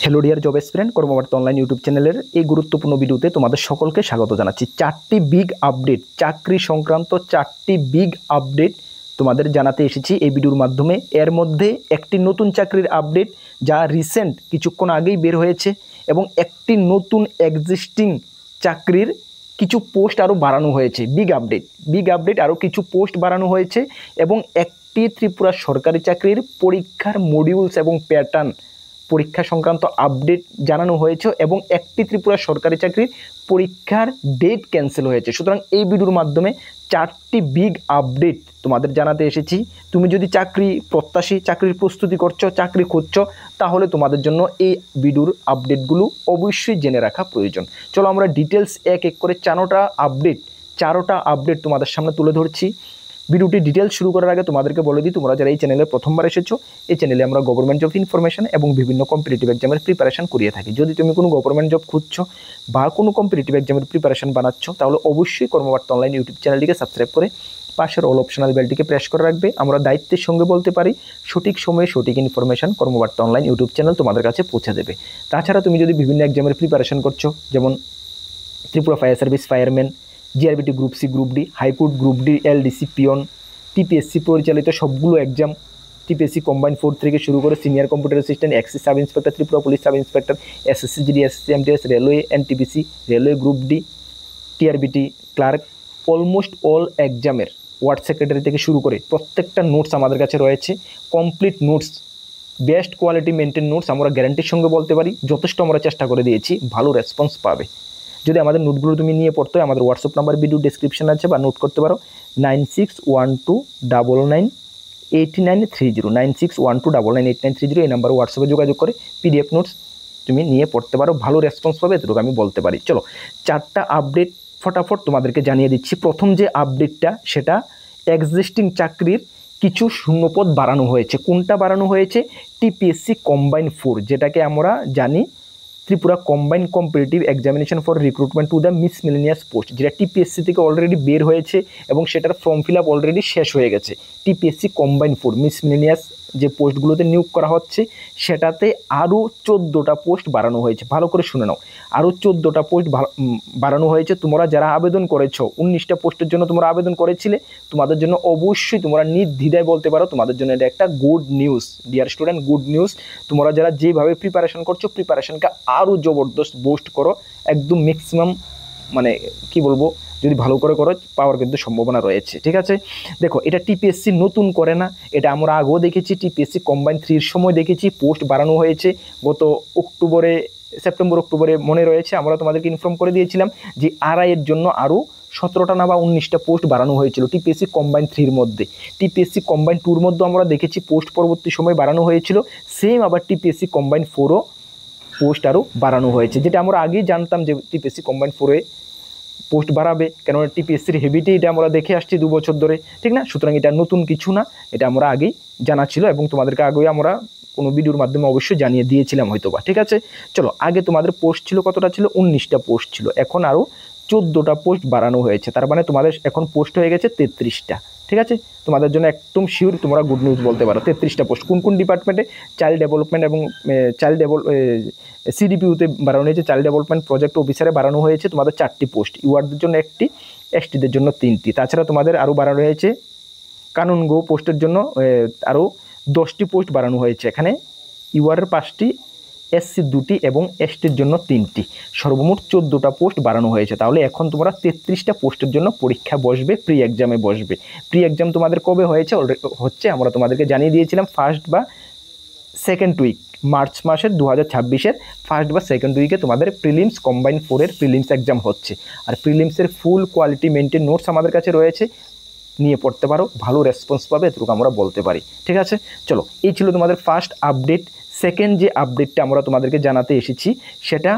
Hello dear job এসপিরেন্ট, কর্মবার্তা online YouTube চ্যানেলের এই গুরুত্বপূর্ণ ভিডিওতে তোমাদের সকলকে স্বাগত জানাচ্ছি। চারটি বিগ আপডেট, চাকরি সংক্রান্ত চারটি বিগ আপডেট তোমাদের জানাতে এসেছি এই ভিডিওর মাধ্যমে। এর মধ্যে একটি নতুন চাকরির আপডেট যা রিসেন্ট কিছুক্ষণ আগেই বের হয়েছে, এবং একটি নতুন এক্সিস্টিং চাকরির কিছু পোস্ট আরও বাড়ানো হয়েছে। বিগ আপডেট আরও কিছু পোস্ট বাড়ানো হয়েছে, এবং একটি ত্রিপুরা সরকারি চাকরির পরীক্ষার মডিউলস এবং প্যাটার্ন পরীক্ষা সংক্রান্ত আপডেট জানানো হয়েছে, এবং একটি ত্রিপুরা সরকারি চাকরির পরীক্ষার ডেট ক্যান্সেল হয়েছে। সুতরাং এই ভিডিওর মাধ্যমে চারটি বিগ আপডেট তোমাদের জানাতে এসেছি। তুমি যদি চাকরি প্রত্যাশী, চাকরির প্রস্তুতি করছো, চাকরি খুঁজছো, তাহলে তোমাদের জন্য এই ভিডিওর আপডেটগুলো অবশ্যই জেনে রাখা প্রয়োজন। চলো আমরা ডিটেলস এক এক করে চারোটা আপডেট তোমাদের সামনে তুলে ধরছি। ভিডিওটি ডিটেলস শুরু করার আগে তোমাদেরকে বলে দিই, তোমরা যারা এই চ্যানেলে প্রথমবার এসেছো, এই চ্যানেলে আমরা গভর্নমেন্ট জব ইনফরমেশন এবং বিভিন্ন কম্পিটিটিভ এক্সামের প্রিপারেশন করিয়ে থাকি। যদি তুমি কোনো গভর্নমেন্ট জব খুঁজছো বা কোনো কম্পিটিটিভ এক্সামের প্রিপারেশন বানাচ্ছ, তাহলে অবশ্যই কর্মবার্তা অনলাইন ইউটিউব চ্যানেলটিকে সাবস্ক্রাইব করে পাশের অল অপশনাল বেলটিকে প্রেস করে রাখবে। আমরা দায়িত্বের সঙ্গে বলতে পারি, সঠিক সময়ে সঠিক ইনফরমেশন কর্মবার্তা অনলাইন ইউটিউব চ্যানেল তোমাদের কাছে পৌঁছে দেবে। তাছাড়া তুমি যদি বিভিন্ন এক্সামের প্রিপারেশন করছো, যেমন Tripura fire service fireman, JRBT group C, group D, high court group D, LDC peon, TPSC পরিচালিত সবগুলো এক্সাম, টিপিএসসি কম্বাইন্ড 4 থেকে শুরু করে senior computer assistant, excise sub inspector, Tripura police sub inspector, SSC GD, SSC MTS, railway NTPC, railway group D, TRBT clerk, almost all এক্সামের ward secretary থেকে শুরু করে প্রত্যেকটা নোটস আমাদের কাছে রয়েছে। Complete notes, best quality maintain notes আমরা গ্যারান্টির সঙ্গে বলতে পারি। যথেষ্ট আমরা চেষ্টা করে দিয়েছি, ভালো রেসপন্স পাবে। যদি আমাদের নোটগুলো তুমি নিয়ে পড়তে হয়, আমাদের হোয়াটসঅ্যাপ নাম্বার ভিডিও ডেসক্রিপশন আছে, বা নোট করতে পারো 9612998930, 9612998930। এই নাম্বারে হোয়াটসঅ্যাপে যোগাযোগ করে পিডিএফ নোটস তুমি নিয়ে পড়তে পারো, ভালো রেসপন্স পাবে, এতটুকু আমি বলতে পারি। চলো চারটা আপডেট ফটাফট তোমাদেরকে জানিয়ে দিচ্ছি। প্রথম যে আপডেটটা, সেটা এক্সিস্টিং চাকরির কিছু শূন্যপদ বাড়ানো হয়েছে। কোনটা বাড়ানো হয়েছে? টিপিএসসি কম্বাইন্ড 4, যেটাকে আমরা জানি Tripura combined competitive examination for recruitment to the miscellaneous post, যেটা টিপিএসসি থেকে অলরেডি বের হয়েছে এবং সেটার ফর্ম ফিল আপ অলরেডি শেষ হয়ে গেছে। টিপিএসসি কম্বাইন্ড 4 মিসমিলেনিয়াস যে পোস্টগুলোতে নিয়োগ করা হচ্ছে, সেটাতে আরও 14টা পোস্ট বাড়ানো হয়েছে। ভালো করে শুনে নাও, আরও 14টা পোস্ট বাড়ানো হয়েছে। তোমরা যারা আবেদন করেছো, 19টা পোস্টের জন্য তোমরা আবেদন করেছিলে, তোমাদের জন্য অবশ্যই তোমরা নির্দ্বিধায় বলতে পারো, তোমাদের জন্য এটা একটা good news dear student, good news. তোমরা যারা যেভাবে প্রিপারেশন করছো, প্রিপারেশনকে আরও জবরদস্ত বুস্ট করো, একদম ম্যাক্সিমাম, মানে কি বলবো, যদি ভালো করে করো পাওয়ার কিন্তু সম্ভাবনা রয়েছে। ঠিক আছে, দেখো এটা টিপিএসসি নতুন করে না, এটা আমরা আগেও দেখেছি। টিপিএসসি কম্বাইন্ড 3 সময় দেখেছি পোস্ট বাড়ানো হয়েছে। গত সেপ্টেম্বর অক্টোবরে মনে রয়েছে, আমরা তোমাদেরকে ইনফর্ম করে দিয়েছিলাম যে আরআইয়ের জন্য আরও 17টা না বা 19টা পোস্ট বাড়ানো হয়েছিল টিপিএসসি কম্বাইন্ড 3-র মধ্যে। টিপিএসসি কম্বাইন্ড 2-র মধ্যে আমরা দেখেছি পোস্ট পরবর্তী সময় বাড়ানো হয়েছিল। সেম আবার টিপিএসসি কম্বাইন্ড 4ও পোস্ট আরও বাড়ানো হয়েছে, যেটা আমরা আগেই জানতাম যে টিপিএসসি কম্বাইন্ড 4-এ পোস্ট বাড়াবে, কেননা টিপিএসসির হেবিটি এটা আমরা দেখে আসছি 2 বছর ধরে, ঠিক না? সুতরাং এটা নতুন কিছু না, এটা আমরা আগেই জানা ছিল, এবং তোমাদেরকে আগেই আমরা কোনো ভিডিওর মাধ্যমে অবশ্যই জানিয়ে দিয়েছিলাম হয়তোবা। ঠিক আছে, চলো আগে তোমাদের পোস্ট ছিল কতটা? ছিল 19টা পোস্ট ছিল, এখন আরও 14টা পোস্ট বাড়ানো হয়েছে। তার মানে তোমাদের এখন পোস্ট হয়ে গেছে 33টা। ঠিক আছে, তোমাদের জন্য একদম শিওর তোমরা গুড নিউজ বলতে পারো। 33টা পোস্ট কোন কোন ডিপার্টমেন্টে? চাইল্ড ডেভেলপমেন্ট এবং সিডিপিউতে বাড়ানো হয়েছে। চাইল্ড ডেভেলপমেন্ট প্রজেক্ট অফিসারে বাড়ানো হয়েছে তোমাদের 4টি পোস্ট, ইউআরদের জন্য 1টি, এসটিদের জন্য 3টি। তাছাড়া তোমাদের আরও বাড়ানো হয়েছে কানুনগো পোস্টের জন্য আরও 10টি পোস্ট বাড়ানো হয়েছে। এখানে ইউআরের 5টি, এসসি 2টি এবং এসটির জন্য 3টি, সর্বমোট 14টা পোস্ট বাড়ানো হয়েছে। তাহলে এখন তোমরা 33টা পোস্টের জন্য পরীক্ষা বসবে, প্রি এক্সামে বসবে। প্রি এক্সাম তোমাদের কবে হচ্ছে আমরা তোমাদেরকে জানিয়ে দিয়েছিলাম, ফার্স্ট বা সেকেন্ড উইক মার্চ মাসের 2026-এর ফার্স্ট বা সেকেন্ড উইকে তোমাদের প্রিলিমস কম্বাইন্ড 4-এর প্রিলিমস এক্সাম হচ্ছে। আর প্রিলিমসের ফুল কোয়ালিটি মেনটেন নোটস আমাদের কাছে রয়েছে, নিয়ে পড়তে পারো, ভালো রেসপন্স পাবে, এটুকু আমরা বলতে পারি। ঠিক আছে, চলো এই ছিল তোমাদের ফার্স্ট আপডেট। সেকেন্ড যে আপডেটটা আমরা তোমাদেরকে জানাতে এসেছি, সেটা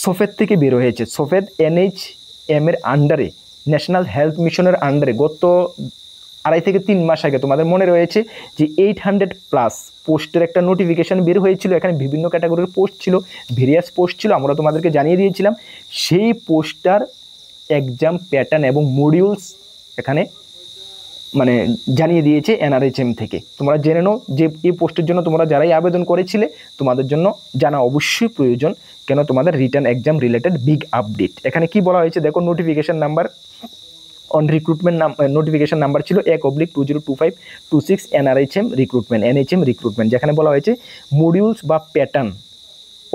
সোফেদ থেকে বের হয়েছে। সোফেদ NHM এর আন্ডারে, ন্যাশনাল হেলথ মিশনের আন্ডারে গত 2.5 থেকে 3 মাস আগে তোমাদের মনে রয়েছে যে 800+ পোস্টের একটা নোটিফিকেশান বের হয়েছিল। এখানে বিভিন্ন ক্যাটাগরির পোস্ট ছিল, ভেরিয়াস পোস্ট ছিল, আমরা তোমাদেরকে জানিয়ে দিয়েছিলাম। সেই পোস্টটার এক্সাম প্যাটার্ন এবং মডিউলস এখানে মানে জানিয়ে দিয়েছে NRHM থেকে। তোমরা জেনে নাও যে এই পোস্টের জন্য তোমরা যারাই আবেদন করেছিলে তোমাদের জন্য জানা অবশ্যই প্রয়োজন, কেন তোমাদের return exam related big update. এখানে কি বলা হয়েছে দেখো, notification number on recruitment notification number ছিল 1/202526 NRHM রিক্রুটমেন্ট, NHM রিক্রুটমেন্ট, যেখানে বলা হয়েছে মডিউলস বা pattern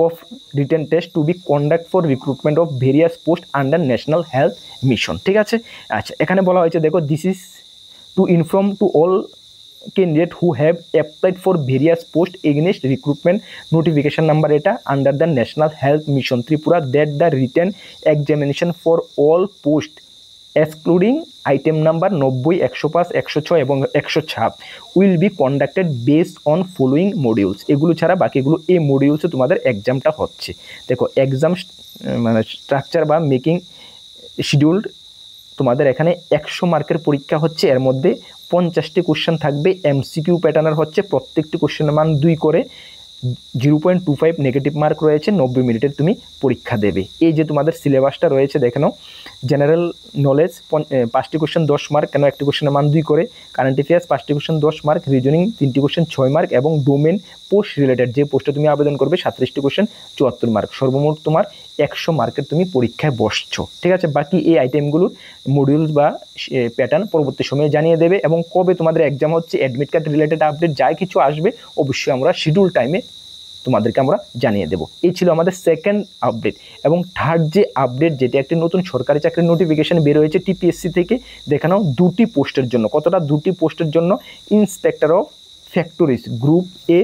of written test to be conduct for recruitment of various post under national health mission। ঠিক আছে, আচ্ছা এখানে বলা হয়েছে দেখো, this is to inform to all candidate who have applied for various post against recruitment notification number এটা under the national health mission Tripura that the written examination for all post excluding item number 90, 105, 106 এবং 106 will be conducted based on following modules। এগুলো ছাড়া বাকিগুলো এই মডিউলসে তোমাদের এক্সামটা হচ্ছে। দেখো এক্সাম মানে স্ট্রাকচার বা মেকিং শিডিউল্ড, তোমাদের এখানে 100 মার্কের পরীক্ষা হচ্ছে, এর মধ্যে 50টি কোশ্চেন থাকবে MCQ প্যাটার্নের হচ্ছে, প্রত্যেকটি কোশ্চেনের মান 2 করে, 0.25 নেগেটিভ মার্ক রয়েছে, 90 মিনিটের তুমি পরীক্ষা দেবে। এই যে তোমাদের সিলেবাসটা রয়েছে দেখে নাও, জেনারেল নলেজ 5টি কোশ্চেন 10 মার্ক, কেন একটি কোশ্চেনের মান 2 করে, কারেন্ট অ্যাফেয়ার্স 5টি কোশ্চেন 10 মার্ক, রিজনিং 3টি কোশ্চেন 6 মার্ক এবং ডোমেন পোস্ট রিলেটেড যে পোস্টে তুমি আবেদন করবে 37টি কোশ্চেন 74 মার্ক, সর্বমোট তোমার 100 মার্কের তুমি পরীক্ষায় বসছো। ঠিক আছে, বাকি এই আইটেমগুলোর মডিউলস বা প্যাটার্ন পরবর্তী সময়ে জানিয়ে দেবে, এবং কবে তোমাদের এক্সাম হচ্ছে, অ্যাডমিট কার্ড রিলেটেড আপডেট যাই কিছু আসবে অবশ্যই আমরা শিডিউল টাইমে তোমাদেরকে আমরা জানিয়ে দেব। এই ছিল আমাদের সেকেন্ড আপডেট। এবং থার্ড যে আপডেট, যেটা একটি নতুন সরকারি চাকরির নোটিফিকেশন বের হয়েছে TPSC থেকে, দেখানো 2টি পোস্টের জন্য। কতটা? 2টি পোস্টের জন্য inspector of factories group A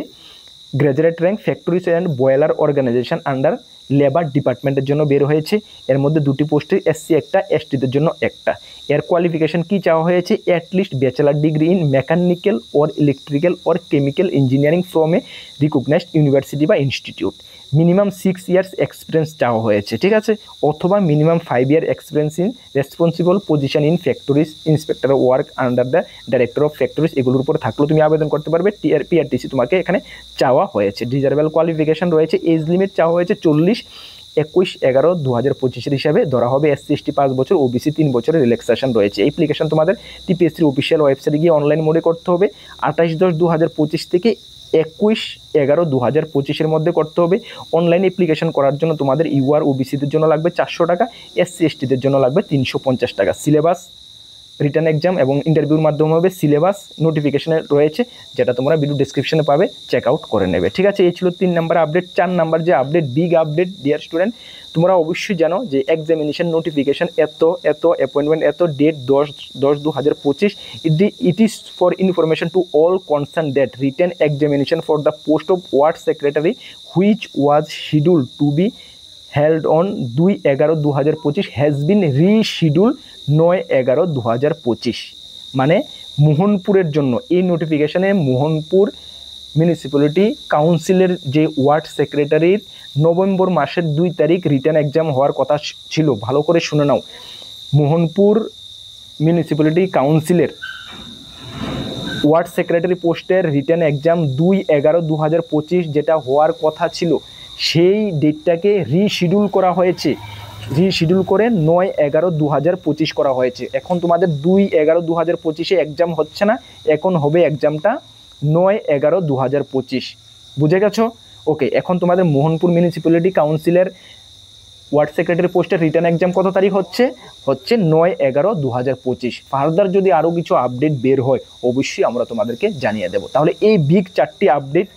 graduate rank factories and boiler organisation under labour ডিপার্টমেন্টের জন্য বের হয়েছে। এর মধ্যে 2টি পোস্টে SC একটা, STদের জন্য একটা। এর কোয়ালিফিকেশন কি চাওয়া হয়েছে? At least bachelor degree in mechanical or electrical or chemical engineering from a recognised university বা ইনস্টিটিউট। মিনিমাম 6 ইয়ার্স এক্সপিরিয়েন্স চাওয়া হয়েছে। ঠিক আছে, অথবা minimum 5 year experience in responsible position in factories, inspector of work under the director of factories, এগুলোর উপর থাকলেও তুমি আবেদন করতে পারবে। PRTC তোমাকে এখানে চাওয়া হয়েছে। ডিজারেবল কোয়ালিফিকেশন রয়েছে। এজ লিমিট চাওয়া হয়েছে 40, 21/11/2025 হিসাবে ধরা হবে। SC ST 5 বছর, OBC 3 বছরের রিল্যাক্সেশন রয়েছে। অ্যাপ্লিকেশন তোমাদের TPSCর অফিসিয়াল ওয়েবসাইটে গিয়ে অনলাইন মোডে করতে হবে। 28/10/2025 থেকে 21/11/2025 মধ্যে করতে হবে। অনলাইন অ্যাপ্লিকেশন করার জন্য তোমাদের UR OBCদের জন্য লাগবে 400 টাকা, SC STদের জন্য লাগবে 350 টাকা। সিলেবাস রিটার্ন এক্সাম এবং ইন্টারভিউর মাধ্যমে হবে। সিলেবাস নোটিফিকেশনে রয়েছে, যেটা তোমরা ভিডিও ডেসক্রিপশনে পাবে, চেক আউট করে নেবে। ঠিক আছে, এই ছিল 3 নাম্বার আপডেট। 4 নাম্বার যে update, big update dear student, তোমরা অবশ্যই জানো যে এক্সামিনেশন নোটিফিকেশন এত অ্যাপয়েন্টমেন্ট এত, date 10/10/2025। It is for information to all concern that written examination for the post of ward secretary which was schedule to be held on 2/11/2025 has been rescheduled 9/11/2025। মানে মোহনপুরের জন্য এই নোটিফিকেশনে মোহনপুর মিউনিসিপ্যালিটি কাউন্সিলের যে word সেক্রেটারির November মাসের 2 তারিখ return exam হওয়ার কথা ছিল। ভালো করে শুনে নাও, মোহনপুর মিউনিসিপ্যালিটি কাউন্সিলের ওয়ার্ড সেক্রেটারি পোস্টের রিটার্ন এক্সাম 2/11/2025 যেটা হওয়ার কথা ছিল, সেই ডেটটাকে রিশিডিউল করা হয়েছে। রিশিডিউল করে 9/11/2025 করা হয়েছে। এখন তোমাদের 2/11/2025 এক্সাম হচ্ছে না, এখন হবে এক্সামটা 9/11/2025। বুঝে গেছো? ওকে, এখন তোমাদের মোহনপুর মিউনিসিপ্যালিটি কাউন্সিলের ওয়ার্ড সেক্রেটারি পোস্টের রিটার্ন এক্সাম কত তারিখ হচ্ছে 9/11/2025। ফার্দার যদি আরও কিছু আপডেট বের হয় অবশ্যই আমরা তোমাদেরকে জানিয়ে দেব। তাহলে এই বিগ 4টি আপডেট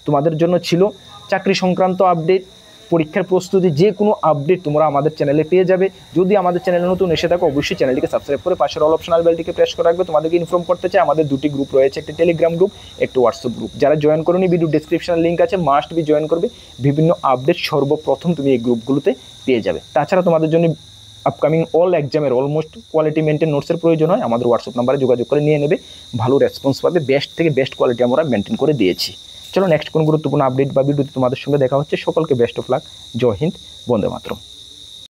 তোমাদের জন্য ছিল। চাকরি সংক্রান্ত আপডেট, পরীক্ষার প্রস্তুতি, যে কোনো আপডেট তোমরা আমাদের চ্যানেলে পেয়ে যাবে। যদি আমাদের চ্যানেলে নতুন এসে থাকো অবশ্যই চ্যানেলটিকে সাবস্ক্রাইব করে পাশের অল অপশনাল বেলটিকে প্রেস করে রাখবে। তোমাদেরকে ইনফর্ম করতে চাই আমাদের 2টি গ্রুপ রয়েছে, একটি টেলিগ্রাম গ্রুপ, একটি হোয়াটসঅ্যাপ গ্রুপ। যারা জয়েন করোনি ভিডিও ডেসক্রিপশনে লিঙ্ক আছে, মাস্ট বি জয়েন করবে। বিভিন্ন আপডেট সর্বপ্রথম তুমি এই গ্রুপগুলোতে পেয়ে যাবে। তাছাড়া তোমাদের জন্য আপকামিং অল এক্সামের অলমোস্ট কোয়ালিটি মেনটেন নোটসের প্রয়োজন হয়, আমাদের হোয়াটসঅ্যাপ নাম্বারে যোগাযোগ করে নিয়ে নেবে। ভালো রেসপন্স পাবে, বেস্ট থেকে বেস্ট কোয়ালিটি আমরা মেনটেন করে দিয়েছি। চলো নেক্সট কোন গুরুত্বপূর্ণ আপডেট বা ভিডিওতে তোমাদের সঙ্গে দেখা হচ্ছে। সকলকে বেস্ট অফ লাক। জয় হিন্দ, বন্দে মাতরম।